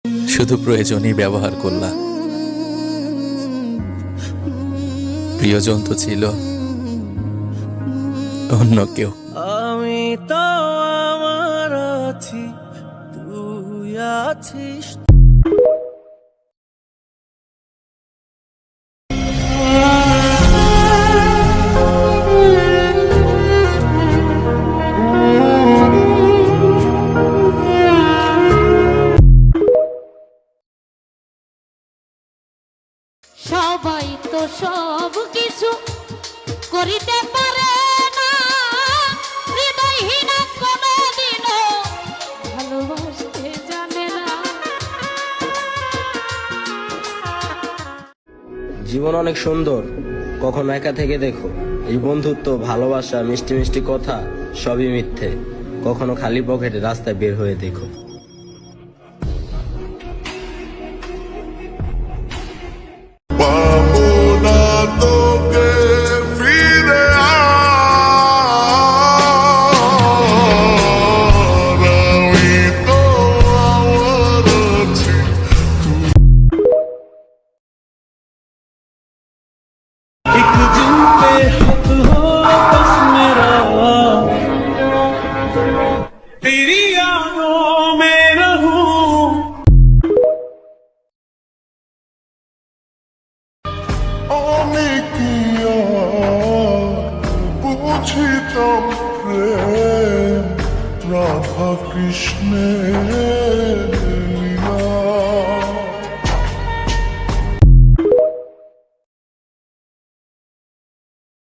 শুধু প্রয়োজনই ব্যবহার করলা। প্রিয়জন তো ছিল অন্য কেউ। আমি তো আমার আছি, তুই আছিস। সবাই তো সব কিছু করিতে পারে না, হৃদয়হীন কোনদিনও ভালোবাসতে জানে না। জীবন অনেক সুন্দর, কখনো একা থেকে দেখো। এই বন্ধুত্ব, ভালোবাসা, মিষ্টি মিষ্টি কথা সবই মিথ্যে। কখনো খালি পকেটে রাস্তায় বের হয়ে দেখো। পাবো না তোকে ফিরে আর, আমি তো আমার আছি। एक दिन पे हक हो बस मेरा, तेरी यादों में रहूं। অনেকে বুঝিতাম প্রেম রাধা কৃষ্ণের